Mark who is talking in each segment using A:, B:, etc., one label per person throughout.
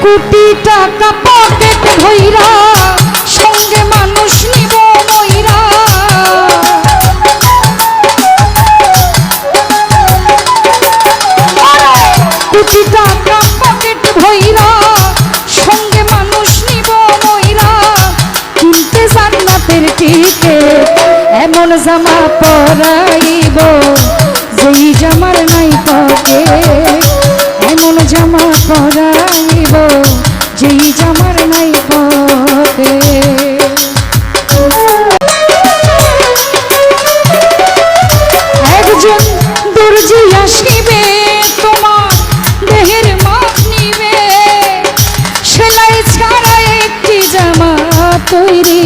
A: কোটি টাকা পকেট ভইরা সঙ্গে মানুষ নিব মইরা কোটি টাকা পকেট ভইরা সঙ্গে মানুষ নিব মইরা কিনতে জান্নাতের টিকিট এমন জামা পরাইব যেই জামার নাই পকেট এমন জামা পরাইব যেই জামার নাই পকেট একজন দর্জি আসিবে তোমার দেহের মাপ নিবে সেলাই ছাড়া একটি জামা তৈরি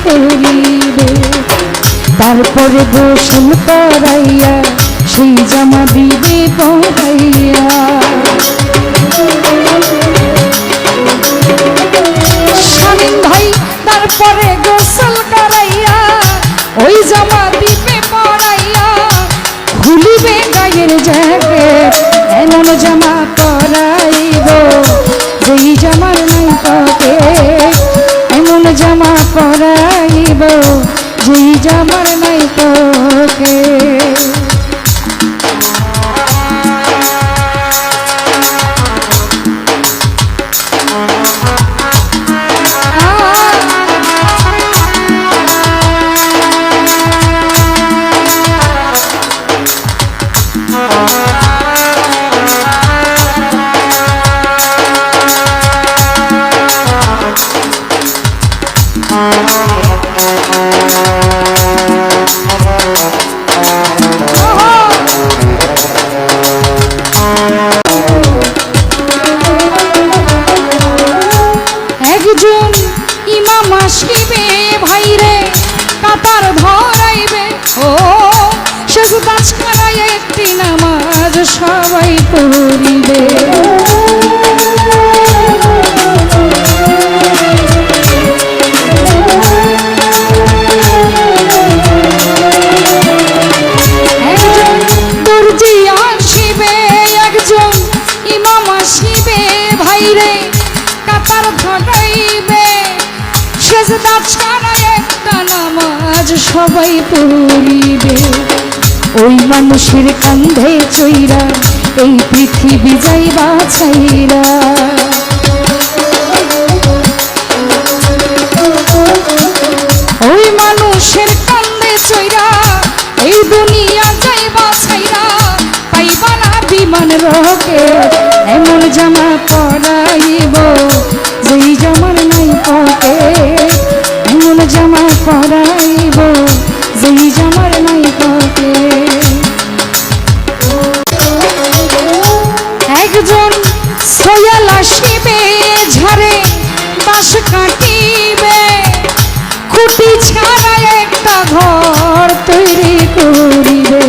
A: করিবে তারপরে গোসল করাইয়া সেই জামা দিবে পরাইয়া স্বামীন ভাই তারপরে গোসল করাইয়া ওই জামা দিবে পরাইয়া খুলিবে গায়ের জ্যাকেট এমন জামা পরাইব যেই জামার নাই পকেট এমন জামা পরাইব যেই জামার নাই পকেট একজন ইমাম আসিবে ভাইরে কাতার ধরাইবে ও সেজদা ছাড়া একটি নামাজ সবাই পড়িবে একজন দর্জি আসিবে একজন ইমাম আসিবে ভাইরে কাতার ধরাইবে সেজদা ছাড়া একটা নামাজ সবাই পড়িবে ওই মানুষের কান্ধে চইরা এই পৃথিবী যাইবা ছাইরা ওই মানুষের কান্ধে চইরা এই দুনিয়া যাইবা ছাইরা পাইবা না বিমান রকেট এমন জামা পরাইব যেই জামার নাই পকেট এমন জামা পরাইব যেই জামার নাই পকেট একজন সোয়াল আসিবে ঝাড়ে বাঁশ কাটিবে খুঁটি ছাড়া একটা ঘর তৈরি করিবে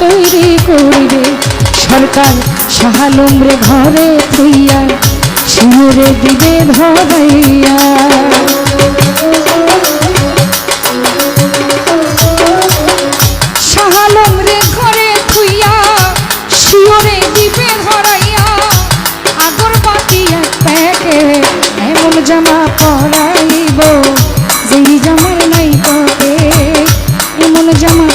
A: তৈরি করিবে সরকার শাহালুমরে ঘরে থইয়া শিমুরে দিবে ধরাইয়া শাহালুমরে ঘরে থইয়া শিমুরে দিবে ধরাইয়া আগরবাতি এক প্যাকেট এমন জামা পরাইব যেই জামার নাই পকেট এমন জামা